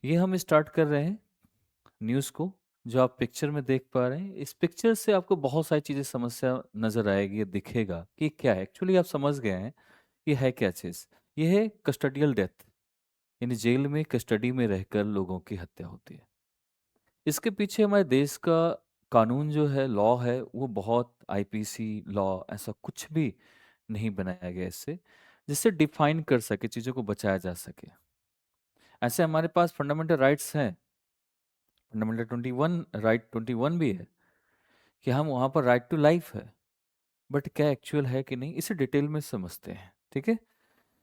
ये हम स्टार्ट कर रहे हैं न्यूज़ को। जो आप पिक्चर में देख पा रहे हैं, इस पिक्चर से आपको बहुत सारी चीज़ें समस्या नज़र आएगी, ये दिखेगा कि क्या है। एक्चुअली आप समझ गए हैं ये है क्या चीज़। ये है कस्टडियल डेथ, यानी जेल में कस्टडी में रहकर लोगों की हत्या होती है। इसके पीछे हमारे देश का कानून जो है, लॉ है, वो बहुत आईपीसी लॉ ऐसा कुछ भी नहीं बनाया गया इससे, जिससे डिफाइन कर सके, चीज़ों को बचाया जा सके। ऐसे हमारे पास फंडामेंटल राइट्स हैं। फंडामेंटल 21 राइट 21 भी है कि हम वहाँ पर राइट टू लाइफ है। बट क्या एक्चुअल है कि नहीं, इसे डिटेल में समझते हैं, ठीक है।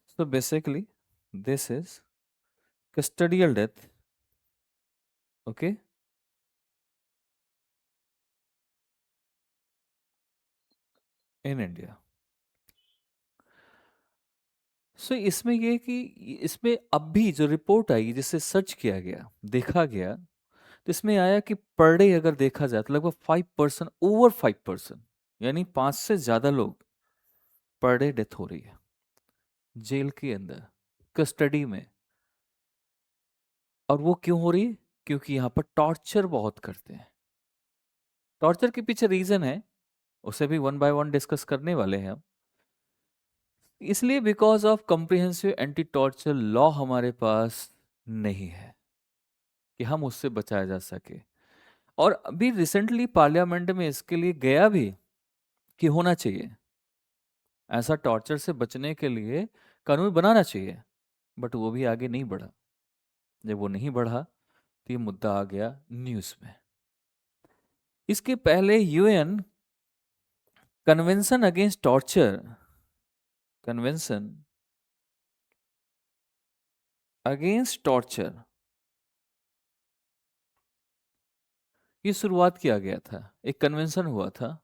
So basically this is custodial death, okay, in India. सो इसमें ये कि इसमें अब भी जो रिपोर्ट आई, जिसे सर्च किया गया, देखा गया, तो इसमें आया कि पर डे अगर देखा जाए तो लगभग 5%, ओवर 5%, यानी 5 से ज्यादा लोग पर डे डेथ हो रही है जेल के अंदर, कस्टडी में। और वो क्यों हो रही है? क्योंकि यहाँ पर टॉर्चर बहुत करते हैं। टॉर्चर के पीछे रीजन है, उसे भी वन बाय वन डिस्कस करने वाले हैं हम। इसलिए because of comprehensive anti torture law हमारे पास नहीं है कि हम उससे बचाया जा सके। और अभी रिसेंटली पार्लियामेंट में इसके लिए गया भी कि होना चाहिए, ऐसा टॉर्चर से बचने के लिए कानून बनाना चाहिए। बट वो भी आगे नहीं बढ़ा। जब वो नहीं बढ़ा तो ये मुद्दा आ गया न्यूज़ में। इसके पहले UN convention against torture, convention against torture, ये शुरुआत किया गया था। एक कन्वेंशन हुआ था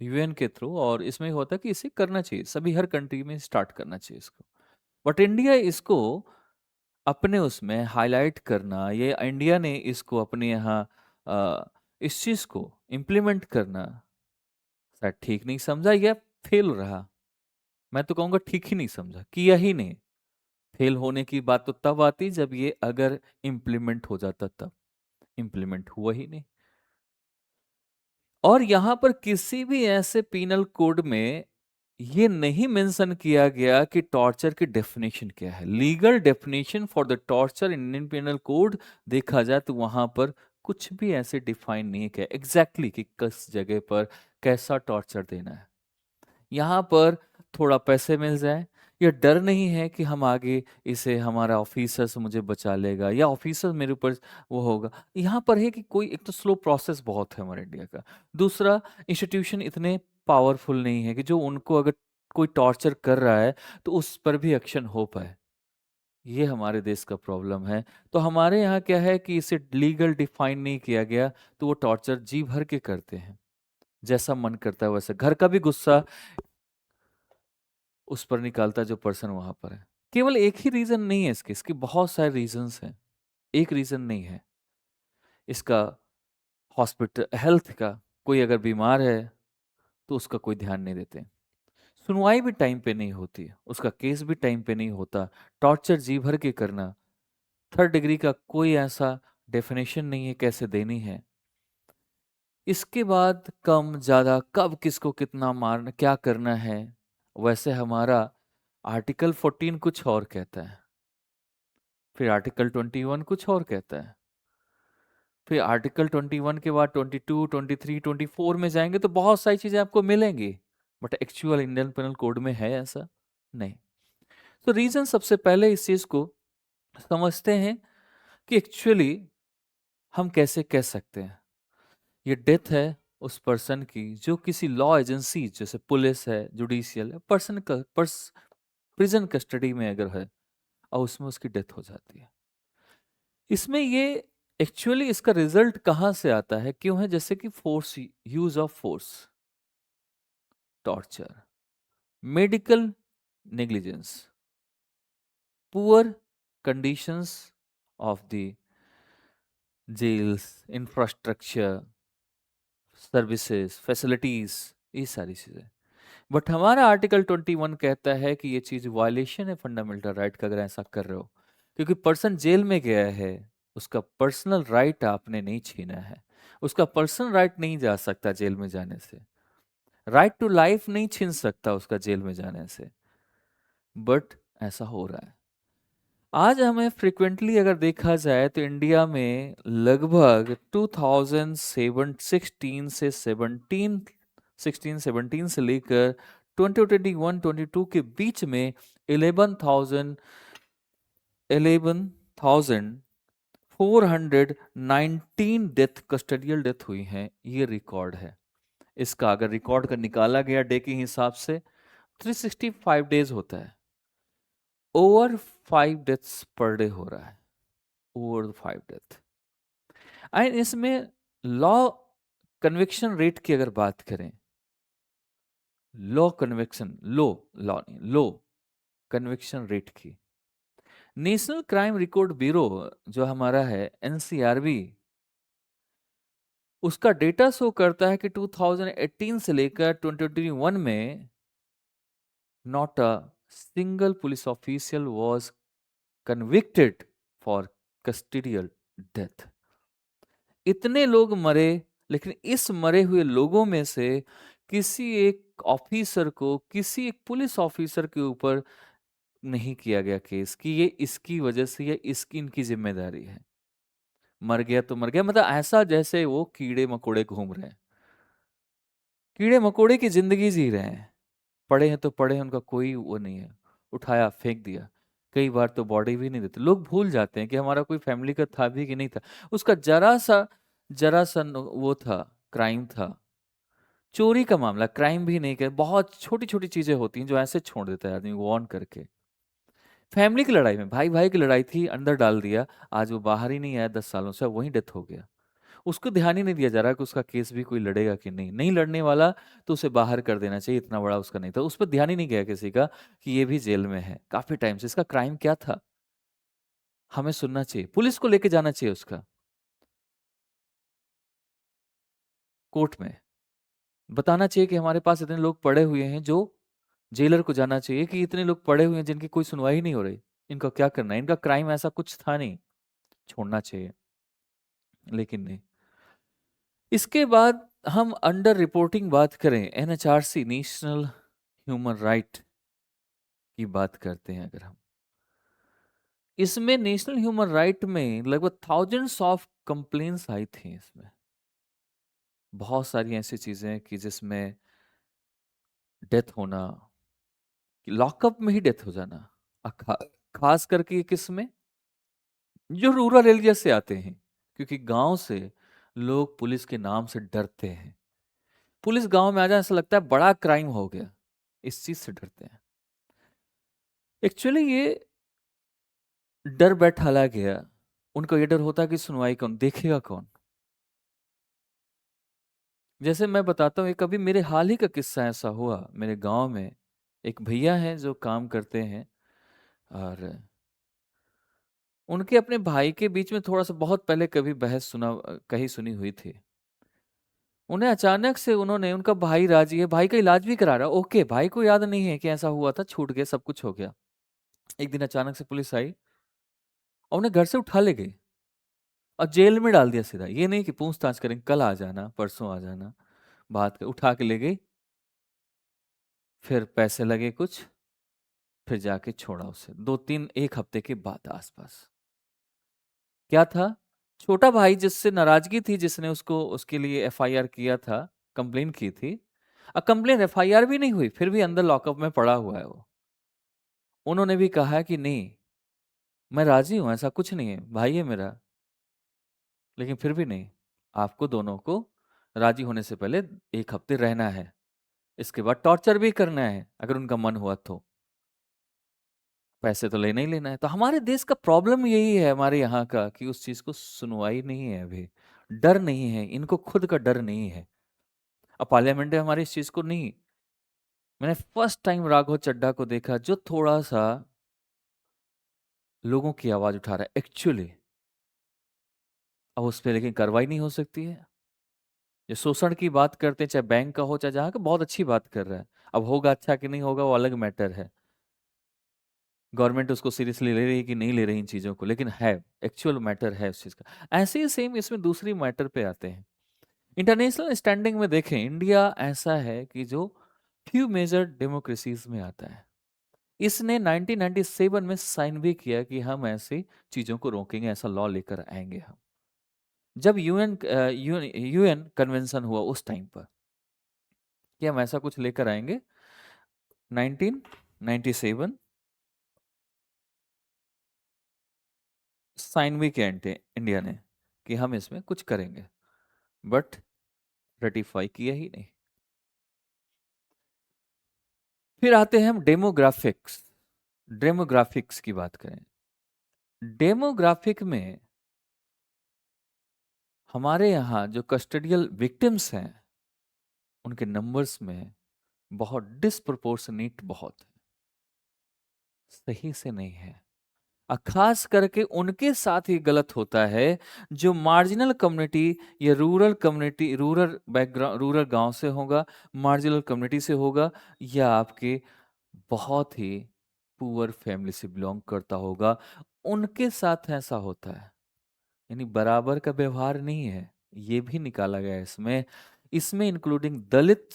यूएन के थ्रू, और इसमें हुआ था कि इसे करना चाहिए, सभी हर कंट्री में स्टार्ट करना चाहिए इसको। बट इंडिया इसको अपने उसमें हाईलाइट करना, ये इंडिया ने इसको अपने यहाँ इस चीज को इम्प्लीमेंट करना शायद ठीक नहीं समझा या फेल रहा। मैं तो कहूंगा ठीक ही नहीं समझा, किया ही नहीं। फेल होने की बात तो तब आती जब ये अगर इम्प्लीमेंट हो जाता, तब इम्प्लीमेंट हुआ ही नहीं। और यहां पर किसी भी ऐसे पीनल कोड में ये नहीं मेंशन किया गया कि टॉर्चर की डेफिनेशन क्या है। Legal definition for the torture in Indian penal code देखा जाए तो वहां पर कुछ भी ऐसे डिफाइन नहीं किया एग्जैक्टली कि किस जगह पर कैसा टॉर्चर देना है। यहाँ पर थोड़ा पैसे मिल जाए, ये डर नहीं है कि हम आगे इसे हमारा ऑफिसर से मुझे बचा लेगा या ऑफिसर मेरे ऊपर वो होगा। यहाँ पर है कि कोई एक तो स्लो प्रोसेस बहुत है हमारे इंडिया का। दूसरा, इंस्टीट्यूशन इतने पावरफुल नहीं है कि जो उनको अगर कोई टॉर्चर कर रहा है तो उस पर भी एक्शन हो पाए। ये हमारे देश का प्रॉब्लम है। तो हमारे यहाँ क्या है कि इसे लीगल डिफाइन नहीं किया गया, तो वो टॉर्चर जी भर के करते हैं, जैसा मन करता है वैसा। घर का भी गुस्सा उस पर निकालता है जो पर्सन वहां पर है। केवल एक ही रीजन नहीं है इसके, इसके बहुत सारे रीजंस हैं। एक रीजन नहीं है इसका। हॉस्पिटल हेल्थ का, कोई अगर बीमार है तो उसका कोई ध्यान नहीं देते। सुनवाई भी टाइम पे नहीं होती, उसका केस भी टाइम पे नहीं होता। टॉर्चर जी भर के करना, थर्ड डिग्री का कोई ऐसा डेफिनेशन नहीं है कैसे देनी है। इसके बाद कम ज्यादा कब किसको कितना मारना, क्या करना है, वैसे हमारा आर्टिकल 14 कुछ और कहता है, फिर आर्टिकल 21 कुछ और कहता है, फिर आर्टिकल 21 के बाद 22, 23, 24 में जाएंगे तो बहुत सारी चीजें आपको मिलेंगी। But actual Indian penal code में है ऐसा नहीं। तो रीजन सबसे पहले इस चीज को समझते हैं कि एक्चुअली हम कैसे कह सकते हैं ये डेथ है उस पर्सन की जो किसी लॉ एजेंसी जैसे पुलिस है, जुडिशियल है, पर्सन का प्रिजन कस्टडी में अगर है और उसमें उसकी डेथ हो जाती है। इसमें ये एक्चुअली इसका रिजल्ट कहाँ से आता है, क्यों है? जैसे कि force, use of force, torture, medical negligence, poor conditions of the jails, infrastructure, services, facilities, ये सारी चीजें। बट हमारा आर्टिकल 21 कहता है कि ये चीज वायलेशन है फंडामेंटल राइट का अगर ऐसा कर रहे हो, क्योंकि पर्सन जेल में गया है, उसका पर्सनल राइट आपने नहीं छीना है। उसका पर्सनल राइट नहीं जा सकता जेल में जाने से। राइट टू लाइफ नहीं छीन सकता उसका जेल में जाने से। बट ऐसा हो रहा है। आज हमें फ्रिक्वेंटली अगर देखा जाए तो इंडिया में लगभग 2016 से 17 से लेकर 2021-22 के बीच में 11,419 डेथ, कस्टडियल डेथ हुई हैं, ये रिकॉर्ड है। इसका अगर रिकॉर्ड का निकाला गया डे के हिसाब से 365 डेज होता है। ओवर 5 डेथ्स पर डे हो रहा है। Over 5 death. एंड इसमें लॉ कन्विक्शन रेट की अगर बात करें, लॉ कन्विक्शन, लॉ नहीं, लो कन्विक्शन रेट की, नेशनल क्राइम रिकॉर्ड ब्यूरो जो हमारा है एनसीआरबी, उसका डेटा शो करता है कि 2018 से लेकर 2021 में not a single police official was convicted for custodial death. इतने लोग मरे, लेकिन इस मरे हुए लोगों में से किसी एक ऑफिसर को, किसी एक पुलिस ऑफिसर के ऊपर नहीं किया गया केस कि ये इसकी वजह से या इसकी इनकी जिम्मेदारी है। मर गया तो मर गया, मतलब ऐसा जैसे वो कीड़े मकोड़े घूम रहे हैं, कीड़े मकोड़े की जिंदगी जी रहे हैं। पड़े हैं तो पड़े हैं, उनका कोई वो नहीं है, उठाया फेंक दिया। कई बार तो बॉडी भी नहीं देते, लोग भूल जाते हैं कि हमारा कोई फैमिली का था भी कि नहीं था। उसका जरा सा वो था, क्राइम था, चोरी का मामला, क्राइम भी नहीं, कर बहुत छोटी छोटी चीजें होती हैं जो ऐसे छोड़ देता है आदमी को ऑन करके। फैमिली की लड़ाई में, भाई भाई की लड़ाई थी, अंदर डाल दिया, आज वो बाहर ही नहीं आया 10 सालों से, वहीं डेथ हो गया। उसको ध्यान ही नहीं दिया जा रहा कि उसका केस भी कोई लड़ेगा कि नहीं, नहीं लड़ने वाला तो उसे बाहर कर देना चाहिए, इतना बड़ा उसका नहीं था, उस पर ध्यान ही नहीं गया किसी का कि ये भी जेल में है काफी टाइम से। इसका क्राइम क्या था, हमें सुनना चाहिए, पुलिस को लेके जाना चाहिए उसका कोर्ट में, बताना चाहिए कि हमारे पास इतने लोग पड़े हुए हैं, जो जेलर को जाना चाहिए कि इतने लोग पड़े हुए हैं जिनकी कोई सुनवाई नहीं हो रही, इनका क्या करना है, इनका क्राइम ऐसा कुछ था नहीं, छोड़ना चाहिए, लेकिन नहीं। इसके बाद हम अंडर रिपोर्टिंग बात करें, एनएचआरसी, नेशनल ह्यूमन राइट की बात करते हैं अगर हम, इसमें नेशनल ह्यूमन राइट में लगभग थाउजेंड्स ऑफ कंप्लेन्स आई थी। इसमें बहुत सारी ऐसी चीजें हैं कि जिसमें डेथ होना, लॉकअप में ही डेथ हो जाना, खा, खास करके किस में, जो रूरल एरिया से आते हैं, क्योंकि गांव से लोग पुलिस के नाम से डरते हैं। पुलिस गांव में आ जाए ऐसा लगता है बड़ा क्राइम हो गया, इस चीज से डरते हैं। एक्चुअली ये डर बैठाला गया, उनको ये डर होता कि सुनवाई कौन देखेगा, कौन। जैसे मैं बताता हूँ, एक अभी मेरे हाल ही का किस्सा ऐसा हुआ मेरे गांव में। एक भैया हैं जो काम करते हैं, और उनके अपने भाई के बीच में थोड़ा सा बहुत पहले कभी बहस कहीं सुनी हुई थी। उन्हें अचानक से, उन्होंने, उनका भाई राजी है, भाई का इलाज भी करा रहा, ओके, भाई को याद नहीं है कि ऐसा हुआ था, छूट गया, सब कुछ हो गया। एक दिन अचानक से पुलिस आई और उन्हें घर से उठा ले गई और जेल में डाल दिया सीधा। ये नहीं कि पूछताछ करें, कल आ जाना, परसों आ जाना, बात कर, उठा के ले गई। फिर पैसे लगे कुछ, फिर जाके छोड़ा उसे, 1 हफ्ते के बाद आसपास। क्या था, छोटा भाई जिससे नाराजगी थी, जिसने उसको, उसके लिए एफआईआर किया था, कंप्लेन की थी, कंप्लेन एफआईआर भी नहीं हुई, फिर भी अंदर लॉकअप में पड़ा हुआ है वो। उन्होंने भी कहा कि नहीं, मैं राजी हूं, ऐसा कुछ नहीं है, भाई है मेरा, लेकिन फिर भी नहीं, आपको दोनों को राजी होने से पहले 1 हफ्ते रहना है, इसके बाद टॉर्चर भी करना है अगर उनका मन हुआ तो, पैसे तो लेना ही लेना है। तो हमारे देश का प्रॉब्लम यही है, हमारे यहाँ का, कि उस चीज को सुनवाई नहीं है अभी, डर नहीं है, इनको खुद का डर नहीं है। अब पार्लियामेंट में हमारी इस चीज को नहीं, मैंने फर्स्ट टाइम राघव चड्ढा को देखा जो थोड़ा सा लोगों की आवाज उठा रहा है एक्चुअली। अब उस पर लेकिन कार्रवाई नहीं हो सकती है। ये शोषण की बात करते हैं, चाहे बैंक का हो चाहे जहाँ का, बहुत अच्छी बात कर रहा है। अब होगा अच्छा कि नहीं होगा वो अलग मैटर है। गवर्नमेंट उसको सीरियसली ले रही है कि नहीं ले रही इन चीज़ों को, लेकिन है, एक्चुअल मैटर है उस चीज़ का। ऐसे ही सेम इसमें दूसरी मैटर पे आते हैं। इंटरनेशनल स्टैंडिंग में देखें, इंडिया ऐसा है कि जो फ्यू मेजर डेमोक्रेसीज में आता है। इसने 1997 में साइन भी किया कि हम ऐसी चीज़ों को रोकेंगे, ऐसा लॉ लेकर आएंगे हम। जब यूएन कन्वेंशन हुआ उस टाइम पर कि हम ऐसा कुछ लेकर आएंगे, 1997 साइन भी किया इंडिया ने कि हम इसमें कुछ करेंगे, बट रेटिफाई किया ही नहीं। फिर आते हैं हम डेमोग्राफिक्स। डेमोग्राफिक्स की बात करें, डेमोग्राफिक में हमारे यहाँ जो कस्टोडियल विक्टिम्स हैं उनके नंबर्स में बहुत डिस्प्रोपोर्शनेट बहुत है, सही से नहीं है। खास करके उनके साथ ही गलत होता है जो मार्जिनल कम्युनिटी या rural community, rural background, rural गांव से होगा, मार्जिनल कम्युनिटी से होगा, या आपके बहुत ही पुअर फैमिली से बिलोंग करता होगा, उनके साथ ऐसा होता है। यानी बराबर का व्यवहार नहीं है, ये भी निकाला गया है इसमें। इसमें इंक्लूडिंग दलित,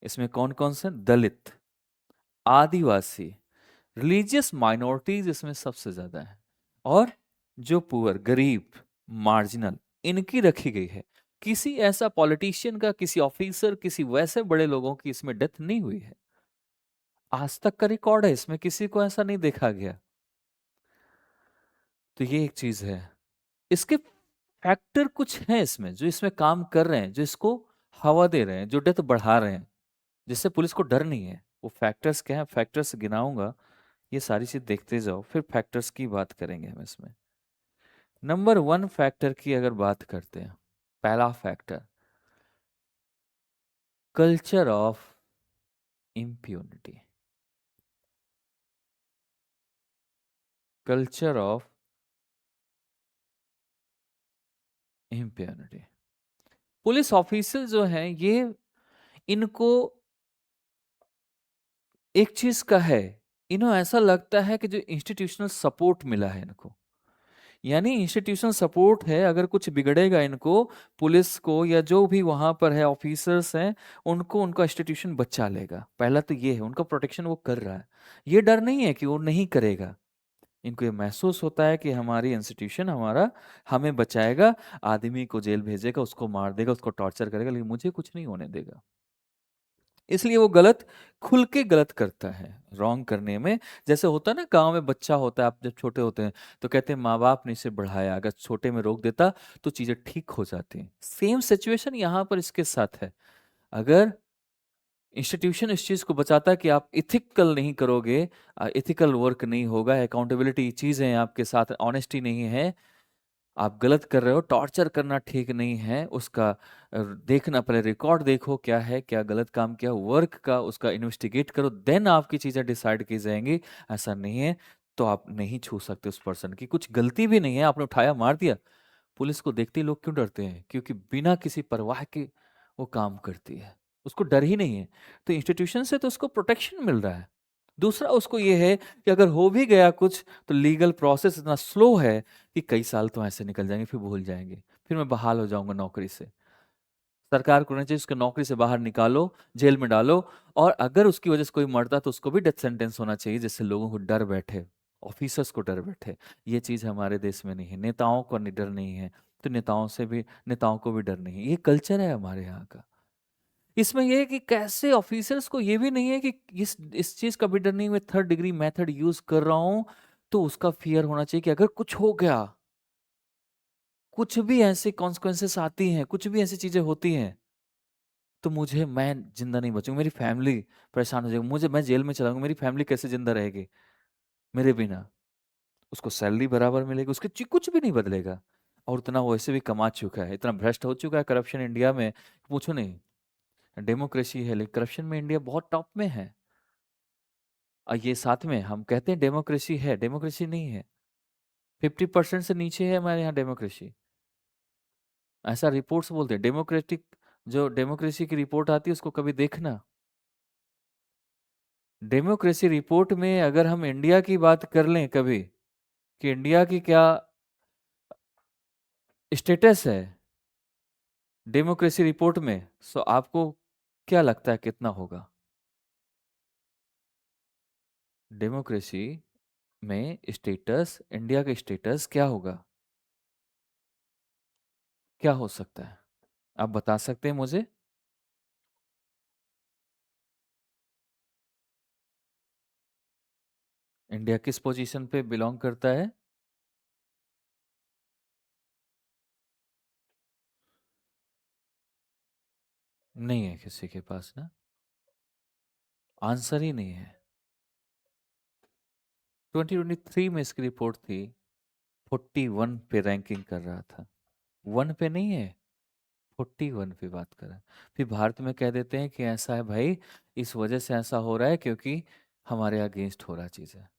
इसमें कौन कौन से? दलित, आदिवासी, रिलीजियस माइनॉरिटीज इसमें सबसे ज्यादा है, और जो पुअर, गरीब, मार्जिनल, इनकी रखी गई है। किसी ऐसा पॉलिटिशियन का, किसी ऑफिसर, किसी वैसे बड़े लोगों की इसमें डेथ नहीं हुई है। आज तक का रिकॉर्ड है, इसमें किसी को ऐसा नहीं देखा गया। तो ये एक चीज है। इसके फैक्टर कुछ हैं इसमें जो इसमें काम कर रहे हैं, जो इसको हवा दे रहे हैं, जो डेथ बढ़ा रहे हैं, जिससे पुलिस को डर नहीं है। वो फैक्टर्स क्या है? फैक्टर्स गिनाऊंगा, ये सारी चीज देखते जाओ, फिर फैक्टर्स की बात करेंगे हम इसमें। नंबर वन फैक्टर की अगर बात करते हैं, पहला factor, culture of impunity. Culture of impunity. Police officer जो हैं ये, इनको एक चीज का है, इन्हें ऐसा लगता है कि जो इंस्टीट्यूशनल सपोर्ट मिला है इनको, यानी इंस्टीट्यूशनल सपोर्ट है, अगर कुछ बिगड़ेगा इनको, पुलिस को या जो भी वहां पर है ऑफिसर्स हैं, उनको उनका इंस्टीट्यूशन बचा लेगा। पहला तो ये है, उनका प्रोटेक्शन वो कर रहा है। ये डर नहीं है कि वो नहीं करेगा, इनको ये महसूस होता है कि हमारी इंस्टीट्यूशन हमारा हमें बचाएगा। आदमी को जेल भेजेगा, उसको मार देगा, उसको टॉर्चर करेगा, लेकिन मुझे कुछ नहीं होने देगा। इसलिए वो गलत, खुल के गलत करता है रॉन्ग करने में। जैसे होता है ना, गांव में बच्चा होता है, आप जब छोटे होते हैं तो कहते हैं माँ बाप ने इसे बढ़ाया, अगर छोटे में रोक देता तो चीजें ठीक हो जाती। सेम सिचुएशन यहाँ पर इसके साथ है। अगर इंस्टीट्यूशन इस चीज को बचाता है कि आप इथिकल नहीं करोगे, इथिकल वर्क नहीं होगा, अकाउंटेबिलिटी चीजें आपके साथ, ऑनेस्टी नहीं है, आप गलत कर रहे हो, टॉर्चर करना ठीक नहीं है, उसका देखना, पहले रिकॉर्ड देखो क्या है, क्या गलत काम किया, वर्क का उसका इन्वेस्टिगेट करो, देन आपकी चीजें डिसाइड की जाएंगी। ऐसा नहीं है तो आप नहीं छू सकते उस पर्सन की, कुछ गलती भी नहीं है, आपने उठाया मार दिया। पुलिस को देखते ही लोग क्यों डरते हैं? क्योंकि बिना किसी परवाह के वो काम करती है, उसको डर ही नहीं है। तो इंस्टीट्यूशन से तो उसको प्रोटेक्शन मिल रहा है। दूसरा उसको ये है कि अगर हो भी गया कुछ तो लीगल प्रोसेस इतना स्लो है कि कई साल तो ऐसे निकल जाएंगे, फिर भूल जाएंगे, फिर मैं बहाल हो जाऊंगा नौकरी से। सरकार को नहीं चाहिए उसको नौकरी से बाहर निकालो, जेल में डालो, और अगर उसकी वजह से कोई मरता तो उसको भी डेथ सेंटेंस होना चाहिए, जिससे लोगों को डर बैठे, ऑफिसर्स को डर बैठे। ये चीज हमारे देश में नहीं है, नेताओं को डर नहीं है, तो नेताओं को भी डर नहीं है। ये कल्चर है हमारे यहाँ का। इसमें यह है कि कैसे ऑफिसर्स को ये भी नहीं है कि इस चीज का भी डर नहीं, मैं थर्ड डिग्री मेथड यूज कर रहा हूं, तो उसका फियर होना चाहिए कि अगर कुछ हो गया, कुछ भी ऐसे कॉन्सिक्वेंसेस आती हैं, कुछ भी ऐसी चीजें होती हैं, तो मैं जिंदा नहीं बचूंगा, मेरी फैमिली परेशान हो जाएगी, मैं जेल में चला जाऊंगा, मेरी फैमिली कैसे जिंदा रहेगी मेरे बिना? उसको सैलरी बराबर मिलेगी, उसके कुछ भी नहीं बदलेगा। और उतना वो ऐसे भी कमा चुका है, इतना भ्रष्ट हो चुका है करप्शन इंडिया में, पूछो नहीं। डेमोक्रेसी है लेकिन करप्शन में इंडिया बहुत टॉप में है। ये साथ में हम कहते हैं डेमोक्रेसी है, डेमोक्रेसी नहीं है। 50% से नीचे है हमारे यहाँ डेमोक्रेसी, ऐसा रिपोर्ट्स बोलते हैं। डेमोक्रेटिक, जो डेमोक्रेसी की रिपोर्ट आती है उसको कभी देखना। डेमोक्रेसी रिपोर्ट में अगर हम इंडिया की बात कर लें कभी, कि इंडिया की क्या स्टेटस है डेमोक्रेसी रिपोर्ट में, सो आपको क्या लगता है कितना होगा? डेमोक्रेसी में स्टेटस, इंडिया का स्टेटस क्या होगा? क्या हो सकता है? आप बता सकते हैं मुझे? इंडिया किस पोजीशन पे बिलोंग करता है? नहीं है किसी के पास ना। आंसर ही नहीं है। 2023 में इसकी रिपोर्ट थी, 41 पे रैंकिंग कर रहा था। 1 पे नहीं है, 41 पे बात कर रहा है। फिर भारत में कह देते हैं कि ऐसा है भाई, इस वजह से ऐसा हो रहा है क्योंकि हमारे अगेंस्ट हो रहा चीज है।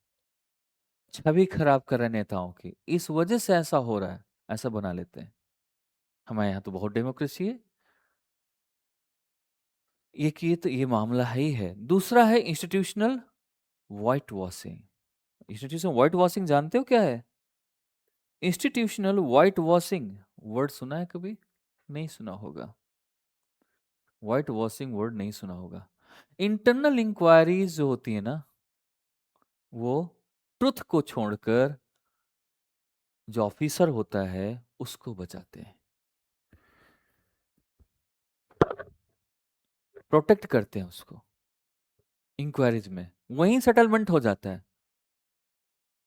छवि खराब कर रहे हैं नेताओं की, इस वजह से ऐसा हो रहा है, ऐसा बना लेते हैं। हमारे यहाँ तो बहुत डेमोक्रेसी है। ये मामला है ही है। दूसरा है institutional white washing. Institutional white washing जानते हो क्या है? इंस्टीट्यूशनल व्हाइट वॉशिंग वर्ड सुना है कभी? नहीं सुना होगा। व्हाइट वॉशिंग वर्ड नहीं सुना होगा। इंटरनल इंक्वायरीज जो होती है ना, वो ट्रुथ को छोड़कर जो ऑफिसर होता है उसको बचाते हैं, प्रोटेक्ट करते हैं उसको। इंक्वायरीज में वहीं सेटलमेंट हो जाता है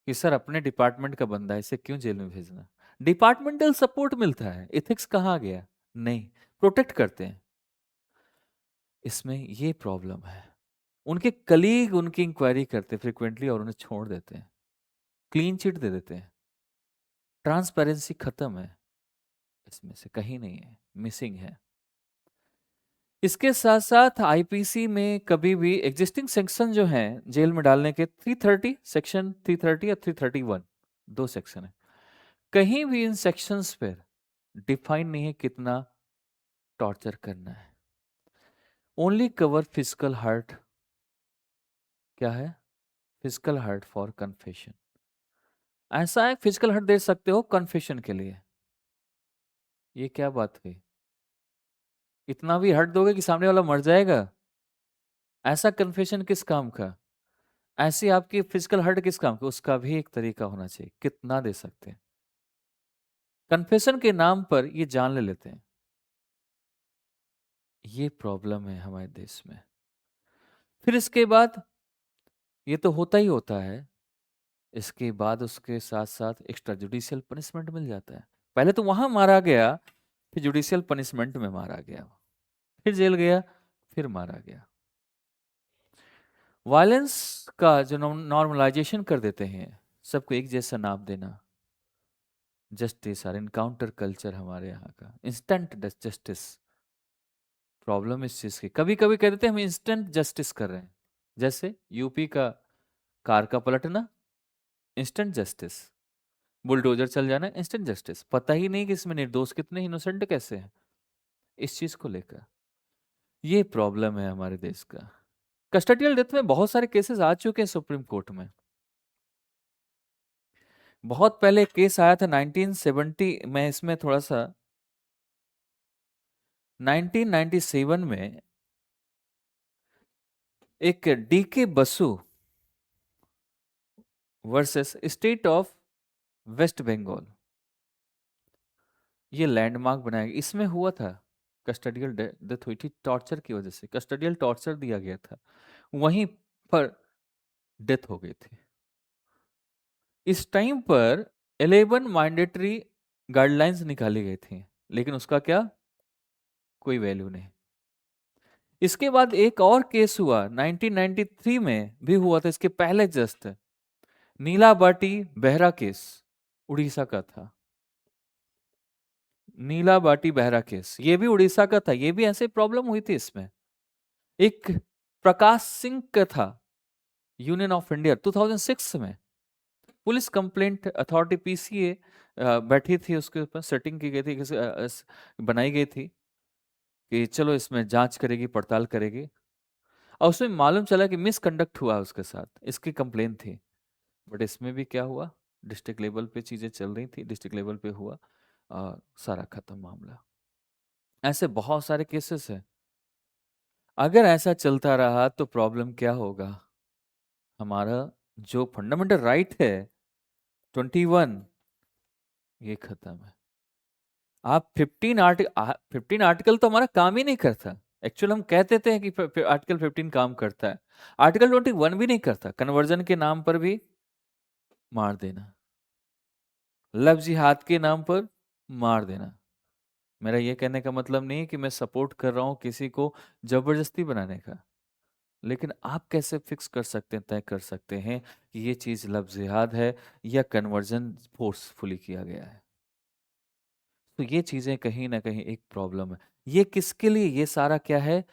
कि सर अपने डिपार्टमेंट का बंदा है, इसे क्यों जेल में भेजना। डिपार्टमेंटल सपोर्ट मिलता है, एथिक्स कहाँ गया? नहीं, प्रोटेक्ट करते हैं। इसमें ये प्रॉब्लम है। उनके कलीग उनकी इंक्वायरी करते फ्रिक्वेंटली और उन्हें छोड़ देते हैं, क्लीन चिट दे देते हैं। ट्रांसपेरेंसी खत्म है, इसमें से कहीं नहीं है, मिसिंग है। इसके साथ साथ आईपीसी में कभी भी एग्जिस्टिंग सेक्शन जो हैं जेल में डालने के, 330 सेक्शन 330 या 331, दो सेक्शन है, कहीं भी इन सेक्शंस पर डिफाइन नहीं है कितना टॉर्चर करना है। Only cover physical hurt. क्या है? Physical hurt for confession. ऐसा है फिजिकल हर्ट दे सकते हो कन्फेशन के लिए। ये क्या बात हुई? इतना भी हर्ट दोगे कि सामने वाला मर जाएगा? ऐसा कन्फेशन किस काम का? ऐसी आपकी फिजिकल हर्ट किस काम का? उसका भी एक तरीका होना चाहिए, कितना दे सकते हैं। कन्फेशन के नाम पर ये जान ले लेते हैं। ये प्रॉब्लम है हमारे देश में। फिर इसके बाद ये तो होता ही होता है, इसके बाद उसके साथ साथ एक्स्ट्रा जुडिशियल पनिशमेंट मिल जाता है। पहले तो वहां मारा गया, फिर जुडिशियल पनिशमेंट में मारा गया, फिर जेल गया, फिर मारा गया। वायलेंस का जो नॉर्मलाइजेशन कर देते हैं, सबको एक जैसा नाम देना, जस्टिस और इनकाउंटर कल्चर हमारे यहाँ का, इंस्टेंट जस्टिस। प्रॉब्लम इस चीज की, कभी कभी कह देते हैं हम इंस्टेंट जस्टिस कर रहे हैं, जैसे यूपी का कार का पलटना, इंस्टेंट जस्टिस। बुलडोजर चल जाना, इंस्टेंट जस्टिस। पता ही नहीं कि इसमें निर्दोष कितने, इनोसेंट कैसे हैं। इस चीज को लेकर ये प्रॉब्लम है हमारे देश का। कस्टडियल डेथ में बहुत सारे केसेस आ चुके हैं सुप्रीम कोर्ट में। बहुत पहले केस आया था 1970 में, इसमें थोड़ा सा 1997 में एक D K Basu versus state of West Bengal, ये लैंडमार्क बनाया गया। इसमें हुआ था कस्टडियल डेथ हुई थी टॉर्चर की वजह से, कस्टडियल टॉर्चर दिया गया था, वहीं पर डेथ हो गई थी। इस टाइम पर 11 मैंडेटरी गाइडलाइंस निकाली गई थी, लेकिन उसका क्या, कोई वैल्यू नहीं। इसके बाद एक और केस हुआ 1993 में भी हुआ था, इसके पहले जस्ट, नीला बाटी बेहरा केस, उड़ीसा का था। नीला बाटी बेहरा केस ये भी उड़ीसा का था, ये भी ऐसे प्रॉब्लम हुई थी इसमें। एक प्रकाश सिंह का था, यूनियन ऑफ इंडिया 2006 में, पुलिस कंप्लेंट अथॉरिटी पीसीए बैठी थी, उसके ऊपर सेटिंग की गई थी, बनाई गई थी कि चलो इसमें जांच करेगी, पड़ताल करेगी। और उसमें मालूम चला कि मिसकंडक्ट हुआ उसके साथ, इसकी कंप्लेन थी। बट इसमें भी क्या हुआ, डिस्ट्रिक्ट लेवल पे चीज़ें चल रही थी, डिस्ट्रिक्ट लेवल पे हुआ, सारा खत्म मामला। ऐसे बहुत सारे केसेस हैं। अगर ऐसा चलता रहा तो प्रॉब्लम क्या होगा, हमारा जो फंडामेंटल राइट है 21, ये खत्म है। आप 15 आर्टिकल तो हमारा काम ही नहीं करता। एक्चुअल हम कह देते हैं कि आर्टिकल 15 काम करता है, आर्टिकल 21 भी नहीं करता। कन्वर्जन के नाम पर भी मार देना, लव जिहाद के नाम पर मार देना। मेरा ये कहने का मतलब नहीं है कि मैं सपोर्ट कर रहा हूं किसी को जबरदस्ती बनाने का, लेकिन आप कैसे फिक्स कर सकते हैं, तय कर सकते हैं कि ये चीज लव जिहाद है या कन्वर्जन फोर्सफुली किया गया है। तो ये चीजें कहीं ना कहीं एक प्रॉब्लम है। ये किसके लिए ये सारा क्या है,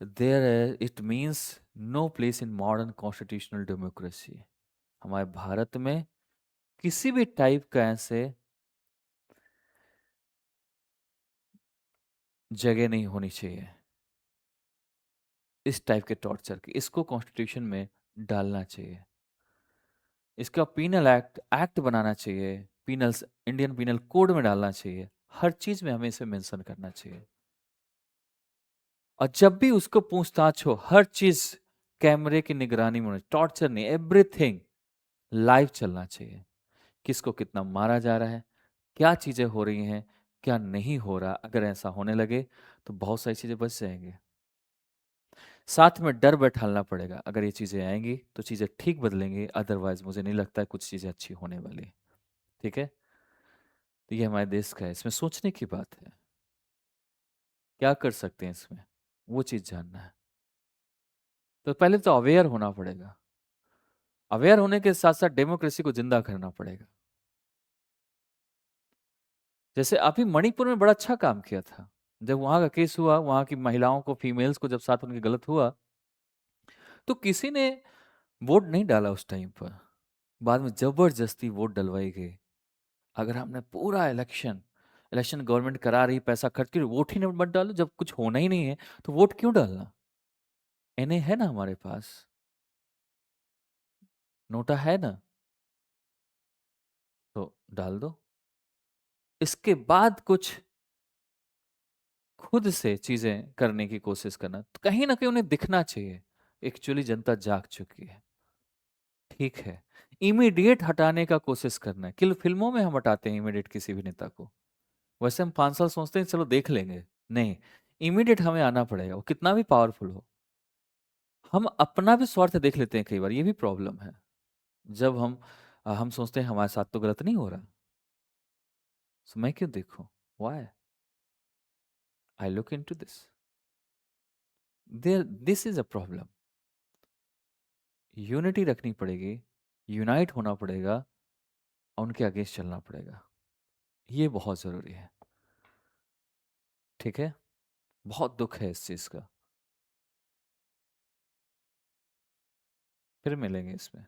there it means no place in modern constitutional democracy. हमारे भारत में किसी भी टाइप का ऐसे जगह नहीं होनी चाहिए इस टाइप के टॉर्चर की। इसको कॉन्स्टिट्यूशन में डालना चाहिए, इसका पीनल एक्ट एक्ट बनाना चाहिए, पीनल्स इंडियन पीनल कोड में डालना चाहिए, हर चीज में हमें इसे मेंशन करना चाहिए। और जब भी उसको पूछताछ हो, हर चीज कैमरे की निगरानी में, टॉर्चर नहीं, एवरीथिंग लाइव चलना चाहिए। किसको कितना मारा जा रहा है, क्या चीजें हो रही हैं, क्या नहीं हो रहा। अगर ऐसा होने लगे तो बहुत सारी चीजें बच जाएंगी। साथ में डर बैठालना पड़ेगा, अगर ये चीजें आएंगी तो चीजें ठीक बदलेंगी, अदरवाइज मुझे नहीं लगता है कुछ चीजें अच्छी होने वाली। ठीक है, तो ये हमारे देश का है, इसमें सोचने की बात है, क्या कर सकते हैं इसमें, वो चीज जानना है। तो पहले तो अवेयर होना पड़ेगा, अवेयर होने के साथ साथ डेमोक्रेसी को जिंदा करना पड़ेगा। जैसे अभी मणिपुर में बड़ा अच्छा काम किया था, जब वहां का केस हुआ, वहां की महिलाओं को, फीमेल्स को जब साथ उनके गलत हुआ, तो किसी ने वोट नहीं डाला उस टाइम पर, बाद में जबरदस्ती वोट डलवाई गई। अगर हमने पूरा इलेक्शन इलेक्शन गवर्नमेंट करा रही, पैसा खर्च कर, वोट ही नहीं मत डालो, जब कुछ होना ही नहीं है तो वोट क्यों डालना। इन्हें है ना हमारे पास, नोटा है ना, तो डाल दो। इसके बाद कुछ खुद से चीजें करने की कोशिश करना, तो कहीं ना कहीं उन्हें दिखना चाहिए एक्चुअली जनता जाग चुकी है। ठीक है, इमीडिएट हटाने का कोशिश करना है, कि फिल्मों में हम हटाते हैं इमीडिएट किसी भी नेता को, वैसे हम 5 साल सोचते हैं चलो देख लेंगे, नहीं, इमीडिएट हमें आना पड़ेगा, वो कितना भी पावरफुल हो। हम अपना भी स्वार्थ देख लेते हैं कई बार, ये भी प्रॉब्लम है। जब हम सोचते हैं हमारे साथ तो गलत नहीं हो रहा, तो मैं क्यों देखूं, why I look into this, there this is a problem. Unity रखनी पड़ेगी, यूनाइट होना पड़ेगा, और उनके अगेंस्ट चलना पड़ेगा, ये बहुत जरूरी है। ठीक है, बहुत दुख है इस चीज का। फिर मिलेंगे इसमें।